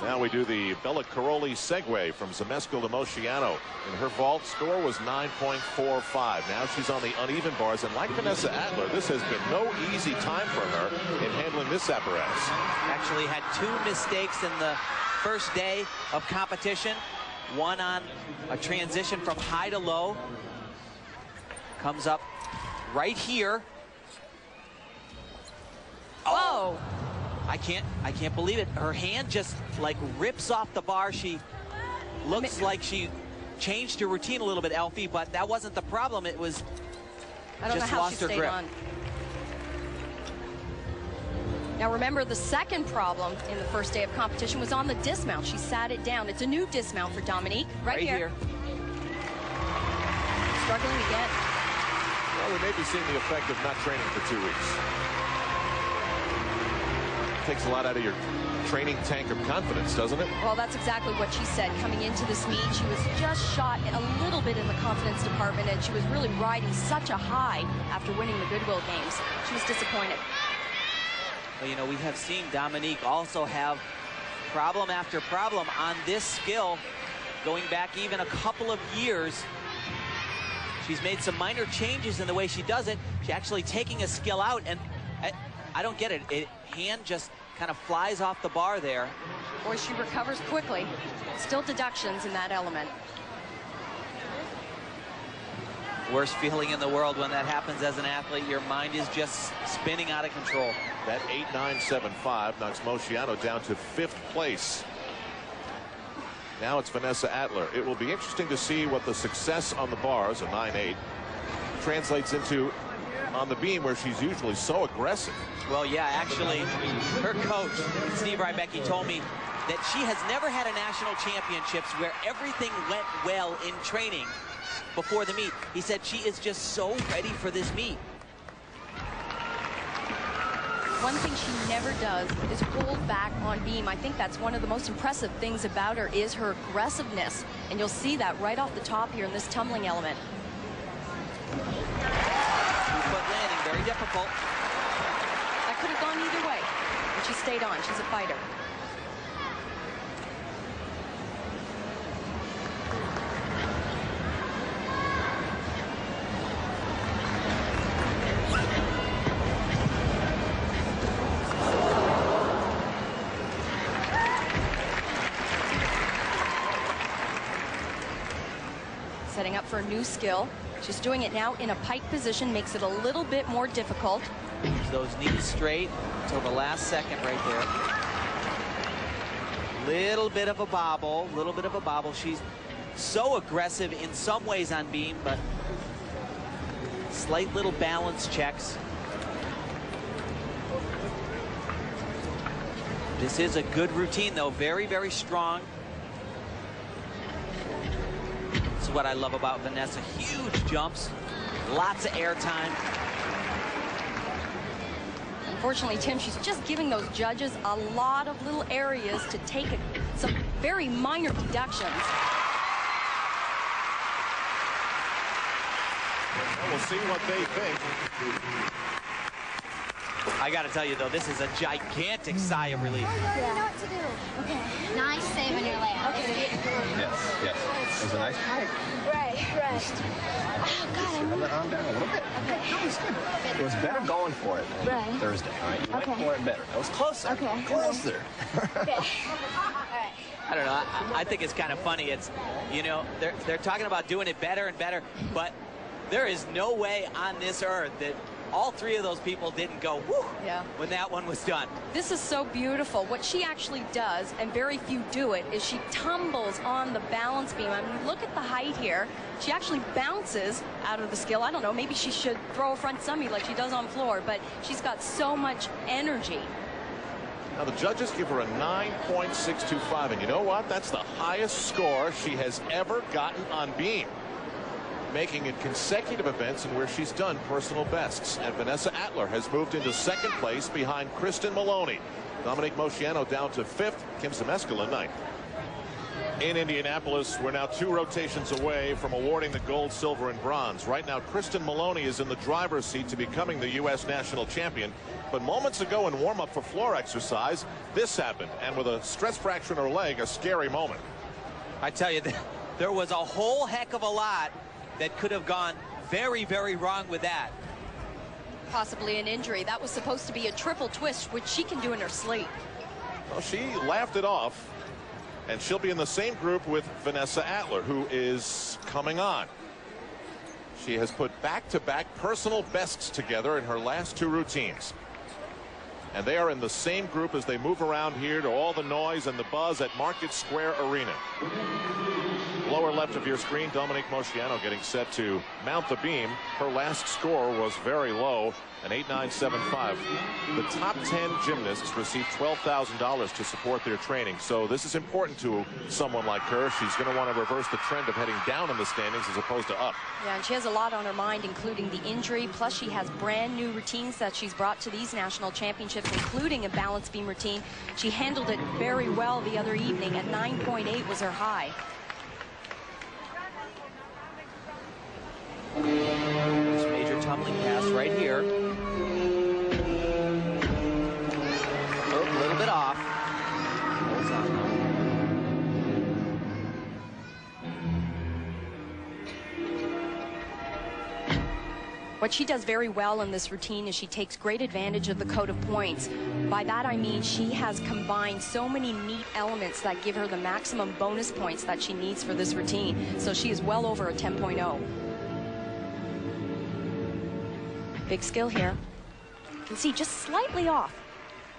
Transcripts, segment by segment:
Now we do the Bella Caroli segue from Zmeskal to Moceanu. And her vault score was 9.45. Now she's on the uneven bars. And like Vanessa Atler, this has been no easy time for her in handling this apparatus. Actually had 2 mistakes in the first day of competition. One on a transition from high to low. Comes up right here. Oh! I can't believe it. Her hand just like rips off the bar. She looks like she changed her routine a little bit, Elfie, but that wasn't the problem. It was just lost her grip. Now remember, the second problem in the first day of competition was on the dismount. She sat it down. It's a new dismount for Dominique. Right here. Struggling again. Well, we may be seeing the effect of not training for 2 weeks. Takes a lot out of your training tank of confidence, doesn't it? Well, that's exactly what she said. Coming into this meet, she was just shot a little bit in the confidence department, and she was really riding such a high after winning the Goodwill Games. She was disappointed. Well, you know, we have seen Dominique also have problem after problem on this skill, going back even a couple of years. She's made some minor changes in the way she does it. She's actually taking a skill out, and I don't get it. Hand just kind of flies off the bar there. Boy, she recovers quickly. Still deductions in that element. Worst feeling in the world when that happens as an athlete. Your mind is just spinning out of control. That 8.975 knocks Moceanu down to 5th place. Now it's Vanessa Atler. It will be interesting to see what the success on the bars, a 9.8, translates into on the beam, where she's usually so aggressive. Well, yeah, actually, her coach, Steve Rybecki, told me that she has never had a national championships where everything went well in training before the meet. He said she is just so ready for this meet. One thing she never does is hold back on beam. I think that's one of the most impressive things about her is her aggressiveness. And you'll see that right off the top here in this tumbling element. 2-foot landing, very difficult. That could have gone either way, but she stayed on. She's a fighter. Setting up for a new skill. She's doing it now in a pike position, makes it a little bit more difficult. Those knees straight until the last second right there. Little bit of a bobble, She's so aggressive in some ways on beam, but slight little balance checks. This is a good routine, though. Very, very strong. This is what I love about Vanessa. Huge jumps, lots of air time. Unfortunately, Tim, she's just giving those judges a lot of little areas to take some very minor deductions. Well, we'll see what they think. I got to tell you, though, this is a gigantic sigh of relief. You know what to do. Okay. Nice save on your layup. Okay. Yes. It was a nice hike. Right. Oh, God. Settle the arm down a little bit. Okay. That was good. It was better going for it Thursday. All right. You went for it better. That was closer. Okay. Closer. Okay. All right. I don't know. I think it's kind of funny. It's, you know, they're talking about doing it better and better, but there is no way on this earth that all 3 of those people didn't go whoo when that one was done. This is so beautiful. What she actually does, and very few do it, is she tumbles on the balance beam. I mean, look at the height here. She actually bounces out of the skill. I don't know, maybe she should throw a front summy like she does on floor, but she's got so much energy. Now the judges give her a 9.625, and you know what? That's the highest score she has ever gotten on beam, making it consecutive events in where she's done personal bests. And Vanessa Atler has moved into 2nd place behind Kristen Maloney. Dominique Moceanu down to 5th. Kim Zmeskal in 9th. In Indianapolis, we're now 2 rotations away from awarding the gold, silver, and bronze. Right now, Kristen Maloney is in the driver's seat to becoming the U.S. national champion. But moments ago in warm-up for floor exercise, this happened. And with a stress fracture in her leg, a scary moment. I tell you, there was a whole heck of a lot that could have gone very, very wrong with that. Possibly an injury. That was supposed to be a triple twist, which she can do in her sleep. Well, she laughed it off. And she'll be in the same group with Vanessa Atler, who is coming on. She has put back-to-back personal bests together in her last 2 routines. And they are in the same group as they move around here to all the noise and the buzz at Market Square Arena. Lower left of your screen, Dominique Moceanu getting set to mount the beam. Her last score was very low, an 8.975. The top 10 gymnasts receive $12,000 to support their training. So this is important to someone like her. She's going to want to reverse the trend of heading down in the standings as opposed to up. Yeah, and she has a lot on her mind, including the injury. Plus, she has brand new routines that she's brought to these national championships, including a balance beam routine. She handled it very well the other evening, and 9.8 was her high. This major tumbling pass right here. A little bit off. Holds on though. What she does very well in this routine is she takes great advantage of the code of points. By that I mean she has combined so many neat elements that give her the maximum bonus points that she needs for this routine. So she is well over a 10.0. Big skill here. You can see just slightly off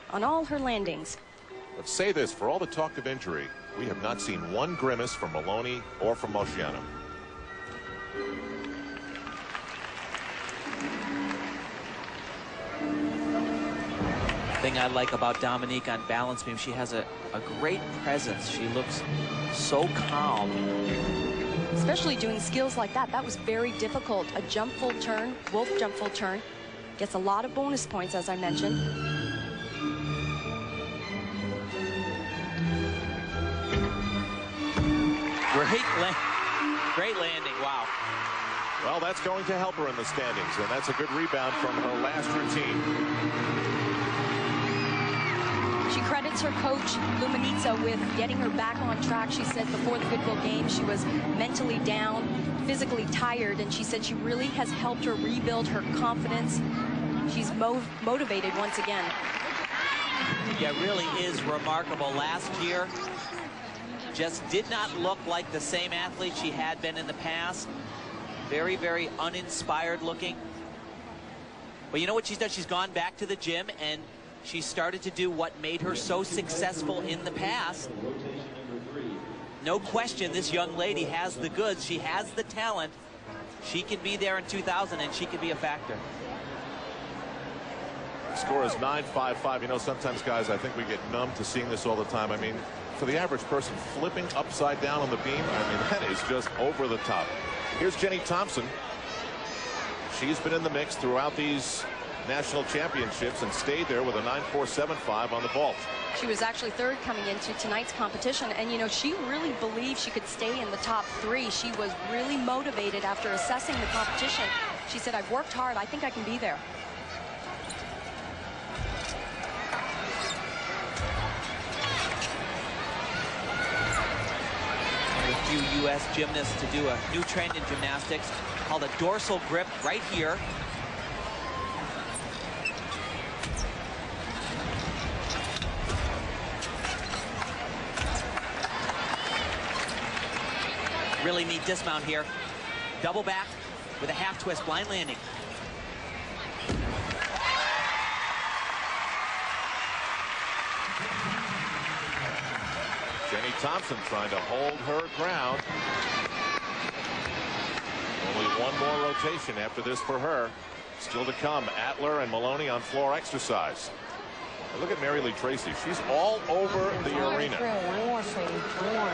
on all her landings. Let's say this, for all the talk of injury, we have not seen one grimace from Maloney or from Moceanu. Thing I like about Dominique on balance beam, she has a great presence. She looks so calm. Especially doing skills like that. That was very difficult. A jump full turn, wolf jump full turn. Gets a lot of bonus points, as I mentioned. Great landing, wow. Well, that's going to help her in the standings, and that's a good rebound from her last routine. She credits her coach, Luminitsa, with getting her back on track. She said before the Goodwill game she was mentally down, physically tired, and she said she really has helped her rebuild her confidence. She's motivated once again. Yeah, it really is remarkable. Last year, just did not look like the same athlete she had been in the past. Very, very uninspired looking. But you know what she's done? She's gone back to the gym and she started to do what made her so successful in the past. No question, this young lady has the goods. She has the talent. She can be there in 2000, and she can be a factor. The score is 9.55. You know, sometimes, guys, I think we get numb to seeing this all the time. I mean, for the average person, flipping upside down on the beam, I mean, that is just over the top. Here's Jenny Thompson. She's been in the mix throughout these national championships and stayed there with a 9.475 on the vault. She was actually third coming into tonight's competition, and you know, she really believed she could stay in the top 3. She was really motivated after assessing the competition. She said, I've worked hard, I think I can be there. A few U.S. gymnasts to do a new trend in gymnastics called a dorsal grip right here. Really neat dismount here. Double back with a half twist blind landing. Jenny Thompson trying to hold her ground. Only one more rotation after this for her. Still to come, Atler and Maloney on floor exercise. And look at Mary Lee Tracy. She's all over the arena. One more, sweetie. One more.